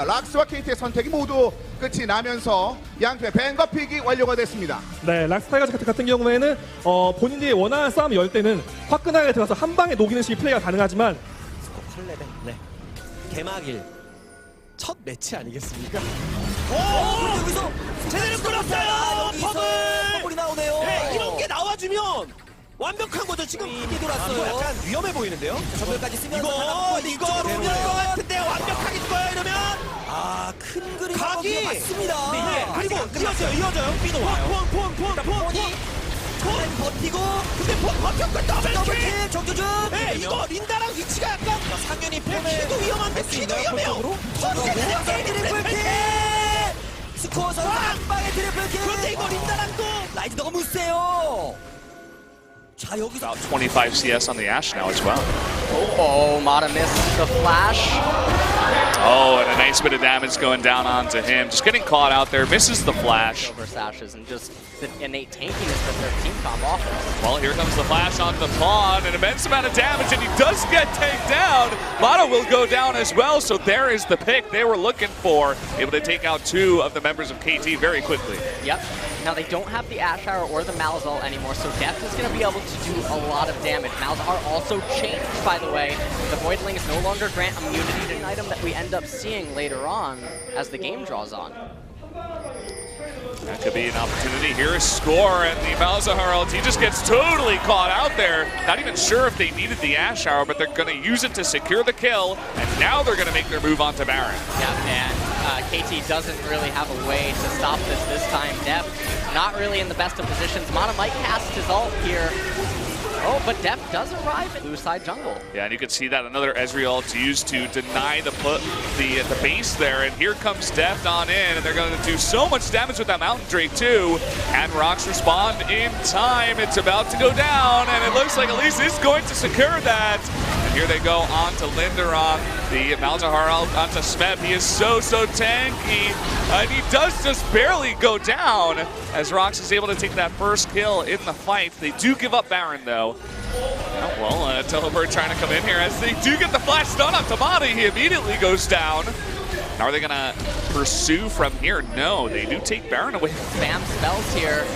락스와 KT의 선택이 모두 끝이 나면서 양팀의 뱅거 픽이 완료가 됐습니다. 네, 락스 타이거즈 같은 경우에는 본인들이 원하는 싸움 열 때는 화끈하게 들어가서 한 방에 녹이는 식의 플레이가 가능하지만 8레벨 네. 개막일 첫 매치 아니겠습니까? 오! 여기서 제대로 끌었어요! 퍼블! 퍼블이 나오네요. 네, 이런 게 나와주면 완벽한 거죠. 지금 이게 돌았어요. 약간 위험해 보이는데요. 전멸까지 쓰면서 이거 로비럴 것 같은데 완벽하게 죽어요 이러면 큰 그림 각이 맞습니다. 네, 그리고 이어져요. 삐도 와요. 폰 버티고 근데 폰 버텼고 더블킬. 정규준. 네, 이거 린다랑 위치가 약간 상윤이 피도 위험한데 피도 위험해요. 트리플킬. 스코어 선수 한 방에 트리플킬. 그런데 이거 린다랑도 라이즈 너무 세요. 자 여기서 About 25 CS on the Ashe now as well. Oh, Mata missed the flash. Oh, and a nice bit of damage going down onto him. Just getting caught out there, misses the flash. Over Sashes and just the innate tankiness that their team comp offers. Well, here comes the flash on the pawn, an immense amount of damage, and he does get taken down. Mata will go down as well, so there is the pick they were looking for. Able to take out two of the members of KT very quickly. Yep. Now they don't have the Ash Arrow or the Malzahar anymore, so Deft is going to be able to do a lot of damage. Malzahar also changed, by the way. The Voidlings no longer grant immunity to an item that we end up seeing later on as the game draws on. That could be an opportunity. Here is score, and the Malzahar LT just gets totally caught out there. Not even sure if they needed the Ash Arrow, but they're going to use it to secure the kill, and now they're going to make their move onto Baron. Yeah, and KT doesn't really have a way to stop this time. Deft not really in the best of positions. Mana might cast his ult here. Oh, but Deft does arrive at blue side jungle. Yeah, and you can see that another Ezreal to use to deny the base there, and here comes Deft on in, and they're going to do so much damage with that Mountain Drake too. And ROX respond in time. It's about to go down, and it looks like Elise is going to secure that. And here they go on to Linderon. The Malzahar onto Smeb. He is so tanky, and he does just barely go down as ROX is able to take that first kill in the fight. They do give up Baron though. Oh, well, Teleport trying to come in here as they do get the flash stun on Tamada. He immediately goes down. Now are they gonna pursue from here? No, they do take Baron away. Spam spells here.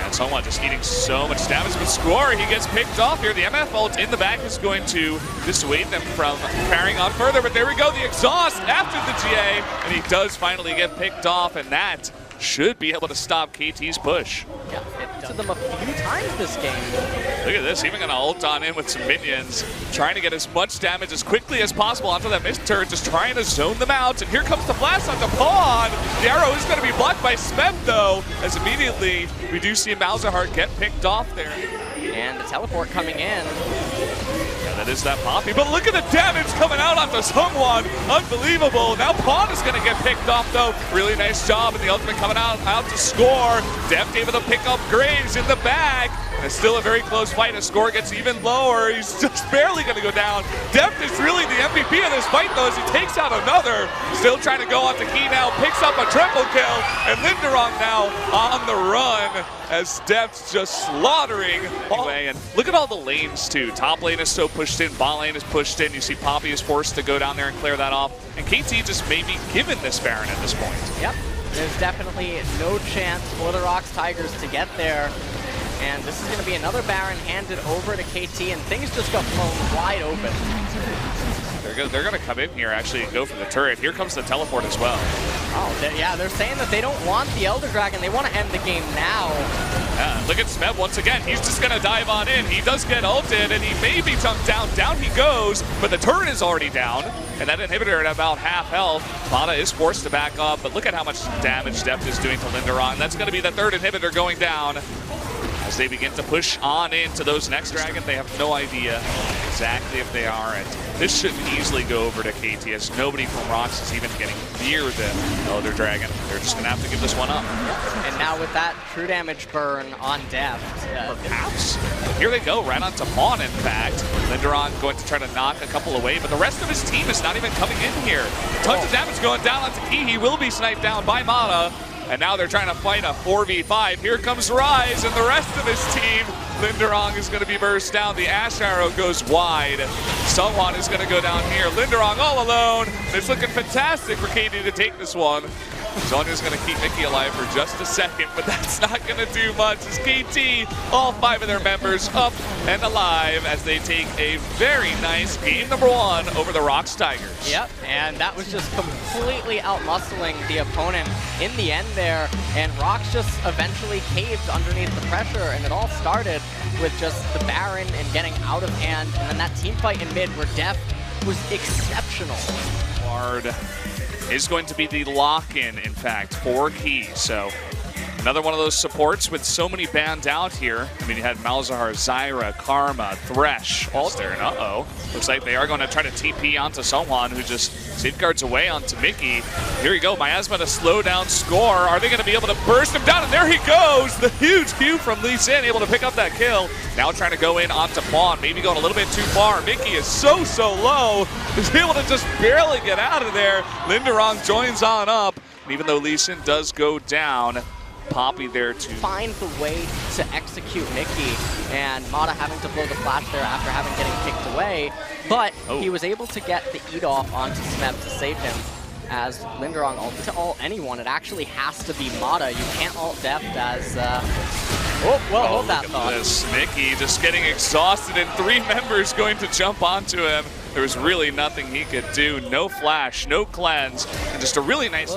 And someone just eating so much damage, but Score, he gets picked off here. The MF ult in the back is going to dissuade them from carrying on further, but there we go, the exhaust after the GA, and he does finally get picked off, and that should be able to stop KT's push. Yeah, it done them a few times this game. Look at this, even gonna ult on in with some minions, trying to get as much damage as quickly as possible onto that mist turret, just trying to zone them out. And here comes the blast onto Pawn. The arrow is gonna be blocked by Smeb though, as immediately we do see Malzahar get picked off there. And the teleport coming in. Yeah, that is that Poppy, but look at the damage coming out onto Sungwon. Unbelievable. Now Pawn is gonna get picked off though. Really nice job, and the ultimate coming out to Score. Deft able to pick up Graves in the bag. And it's still a very close fight as Score gets even lower. He's just barely gonna go down. Deft is really the MVP of this fight though, as he takes out another. Still trying to go on to Key now, picks up a triple kill, and Linderon now on the run as Deft's just slaughtering. Anyway, and look at all the lanes too. Top lane is so pushed in, bot lane is pushed in. You see Poppy is forced to go down there and clear that off. And KT just may be given this Baron at this point. Yep, there's definitely no chance for the ROX Tigers to get there. And this is going to be another Baron handed over to KT, and things just got blown wide open. They're going to come in here actually and go for the turret. Here comes the teleport as well. Oh, yeah, they're saying that they don't want the Elder Dragon. They want to end the game now. Yeah, look at Smeb once again. He's just going to dive on in. He does get ulted, and he may be jumped down. Down he goes, but the turret is already down. And that inhibitor at about half health. Mata is forced to back up, but look at how much damage Deft is doing to Linderon. That's going to be the third inhibitor going down. As they begin to push on into those next dragon, they have no idea exactly if they are. And this should easily go over to KT, as nobody from ROX is even getting near the Elder Dragon. They're just going to have to give this one up. And now with that true damage burn on Deft. Perhaps. Here they go, right onto Pawn, in fact. Linderon going to try to knock a couple away, but the rest of his team is not even coming in here. Tons of damage going down onto Key. He will be sniped down by Mata. And now they're trying to fight a 4v5. Here comes Rise and the rest of his team. Linderong is going to be burst down. The Ash Arrow goes wide. Sungwon is going to go down here. Linderong all alone. It's looking fantastic for KT to take this one. Zonya's going to keep Mickey alive for just a second, but that's not going to do much as KT, all 5 of their members up and alive as they take a very nice game number 1 over the ROX Tigers. Yep, and that was just completely outmuscling the opponent in the end there, and ROX just eventually caved underneath the pressure, and it all started with just the Baron and getting out of hand, and then that team fight in mid where Def was exceptional. Ward is going to be the lock-in, in fact, for Key. So another one of those supports with so many banned out here. I mean, you had Malzahar, Zyra, Karma, Thresh, all there. And uh-oh, looks like they are going to try to TP onto someone who just safeguards away onto Mickey. Here you go, Miasma to slow down Score. Are they going to be able to burst him down? And there he goes, the huge Q from Lee Sin, able to pick up that kill. Now trying to go in onto Pawn, maybe going a little bit too far. Mickey is so low, he's able to just barely get out of there. Linderong joins on up, and even though Lee Sin does go down, Poppy there to find the way to execute Mickey, and Mata having to blow the flash there after having getting kicked away, but he was able to get the eat off onto Smeb to save him. As Linderong ulted to ult anyone, it actually has to be Mata. You can't ult Deft as hold that thought. This. Mickey just getting exhausted, and 3 members going to jump onto him. There was really nothing he could do. No flash, no cleanse, and just a really nice.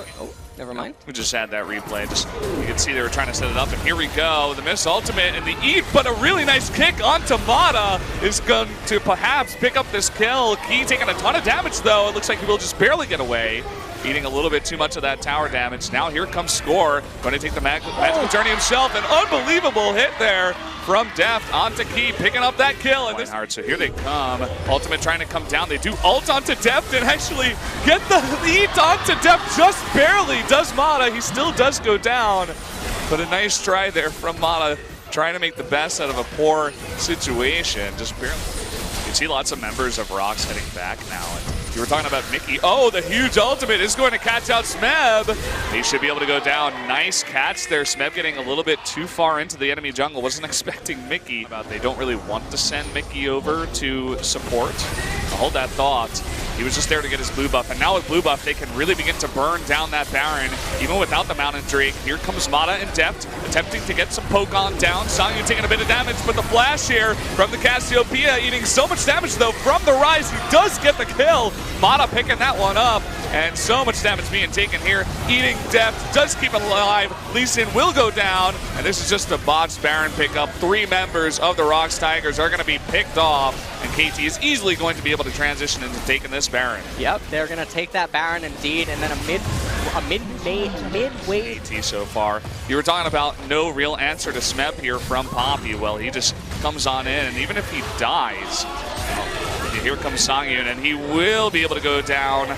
Never mind. We just had that replay. Just you can see they were trying to set it up, and here we go. The miss ultimate and the eat, but a really nice kick onto Mata is going to perhaps pick up this kill. Key taking a ton of damage though. It looks like he will just barely get away. Eating a little bit too much of that tower damage. Now here comes Score, going to take the magical journey himself. An unbelievable hit there from Deft onto Key, picking up that kill. And this hard, so here they come. Ultimate trying to come down. They do ult onto Deft and actually get the eat onto Deft just barely. Does Mata, he still does go down. But a nice try there from Mata, trying to make the best out of a poor situation. Just barely. You see lots of members of ROX heading back now. You were talking about Mickey. Oh, the huge ultimate is going to catch out Smeb. He should be able to go down. Nice catch there. Smeb getting a little bit too far into the enemy jungle. Wasn't expecting Mickey. They don't really want to send Mickey over to support. I'll hold that thought. He was just there to get his blue buff, and now with blue buff, they can really begin to burn down that Baron, even without the Mountain Drake. Here comes Mata and Deft, attempting to get some poke on down. Sanyu taking a bit of damage, but the flash here from the Cassiopeia, eating so much damage, though, from the Rise. He does get the kill. Mata picking that one up, and so much damage being taken here. Eating Deft, does keep it alive. Lee Sin will go down, and this is just a botched Baron pickup. 3 members of the ROX Tigers are going to be picked off, and KT is easily going to be able to transition into taking this Baron. Yep, they're going to take that Baron indeed, and then midway KT so far. You were talking about no real answer to Smeb here from Poppy. Well, he just comes on in, and even if he dies, here comes Sangyun, and he will be able to go down.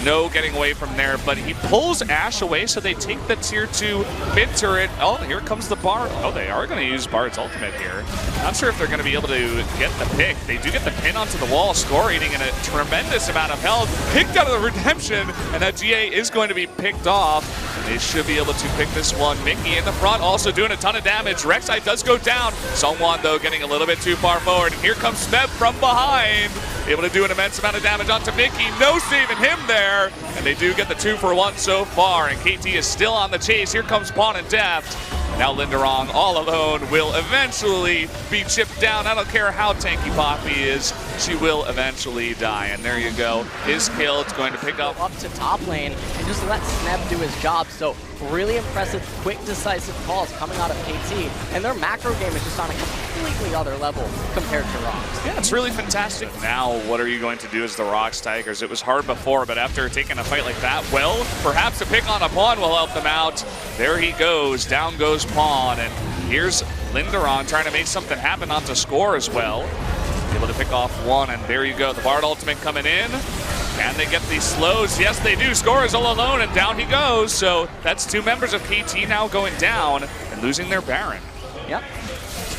No getting away from there, but he pulls Ashe away, so they take the tier 2 mid turret. Oh, here comes the Bard. Oh, they are going to use Bard's ultimate here. Not sure if they're going to be able to get the pick. They do get the pin onto the wall, Score eating in a tremendous amount of health. Picked out of the redemption, and that GA is going to be picked off. They should be able to pick this one. Mickey in the front, also doing a ton of damage. Rek'Sai does go down. Songwon, though, getting a little bit too far forward. And here comes Smeb from behind. Able to do an immense amount of damage onto Mickey. No saving him there. And they do get the 2-for-1 so far. And KT is still on the chase. Here comes Pawn and Deft. Now Linderong, all alone, will eventually be chipped down. I don't care how tanky Poppy is. She will eventually die. And there you go. His kill. It's going to pick up to top lane and just let Smeb do his job. So really impressive, quick, decisive calls coming out of KT. And their macro game is just on a completely other level compared to ROX. Yeah, it's really fantastic. Now, what are you going to do as the ROX Tigers? It was hard before, but after taking a fight like that, well, perhaps a pick on a Pawn will help them out. There he goes. Down goes Pawn. And here's Linderong trying to make something happen onto Score as well. Able to pick off one, and there you go. The Bard ultimate coming in. Can they get these slows? Yes, they do. Score is all alone, and down he goes. So that's 2 members of KT now going down and losing their Baron. Yep.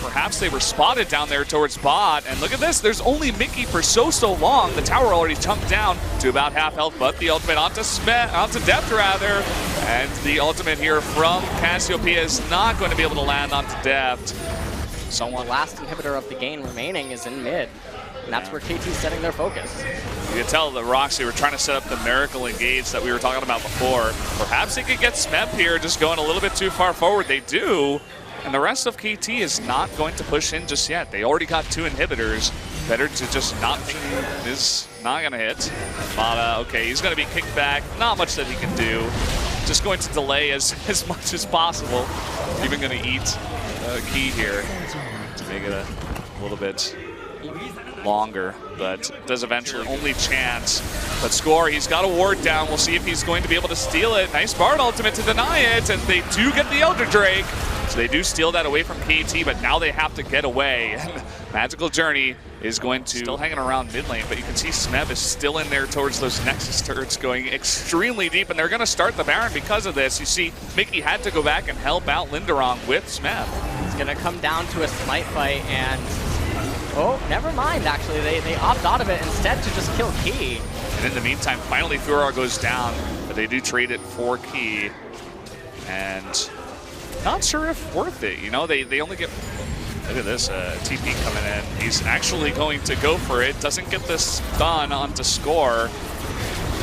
Perhaps they were spotted down there towards bot, and look at this. There's only Mickey for so long. The tower already chunked down to about half health, but the ultimate onto Deft rather, and the ultimate here from Cassiopeia is not going to be able to land onto Deft. The last inhibitor of the game remaining is in mid. And that's where KT's setting their focus. You can tell the ROX, they were trying to set up the miracle engage that we were talking about before. Perhaps they could get Smeb here, just going a little bit too far forward. They do, and the rest of KT is not going to push in just yet. They already got 2 inhibitors. Better to just not is not going to hit. Mata, okay, he's going to be kicked back. Not much that he can do. Just going to delay as much as possible. Even going to eat Key here to make it a little bit longer, but does eventually only chance. But Score, he's got a ward down. We'll see if he's going to be able to steal it. Nice Bard ultimate to deny it, and they do get the Elder Drake. So they do steal that away from KT, but now they have to get away. And Magical Journey is going to still hanging around mid lane, but you can see Smeb is still in there towards those Nexus turrets, going extremely deep, and they're going to start the Baron because of this. You see, Mickey had to go back and help out Linderong with Smeb. It's going to come down to a smite fight, and oh, never mind, actually. They opt out of it instead to just kill Key. And in the meantime, finally Thurar goes down, but they do trade it for Key. And not sure if worth it. You know, they only get, look at this, TP coming in. He's actually going to go for it. Doesn't get this done onto Score.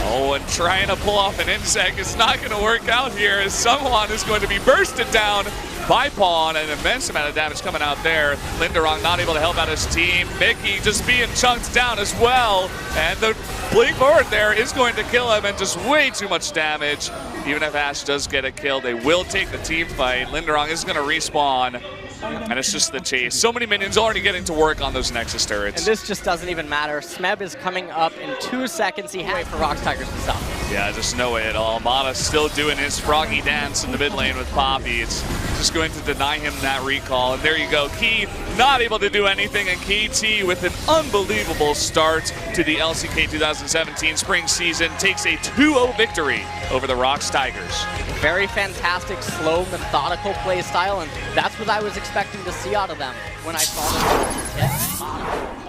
Oh, and trying to pull off an insect is not going to work out here, as someone is going to be bursted down by Pawn. An immense amount of damage coming out there. Linderong not able to help out his team. Mickey just being chunked down as well. And the blink forward there is going to kill him, and just way too much damage. Even if Ash does get a kill, they will take the team fight. Linderong is going to respawn. And it's just the chase. So many minions already getting to work on those Nexus turrets. And this just doesn't even matter. Smeb is coming up in 2 seconds. He had for ROX Tigers to stop. Yeah, just no way at all. Mata still doing his froggy dance in the mid lane with Poppy. It's just going to deny him that recall. And there you go. Key not able to do anything, and KT with an unbelievable start to the LCK 2017 spring season takes a 2-0 victory over the ROX Tigers. Very fantastic, slow, methodical play style, and that's what I was expecting to see out of them when I saw them get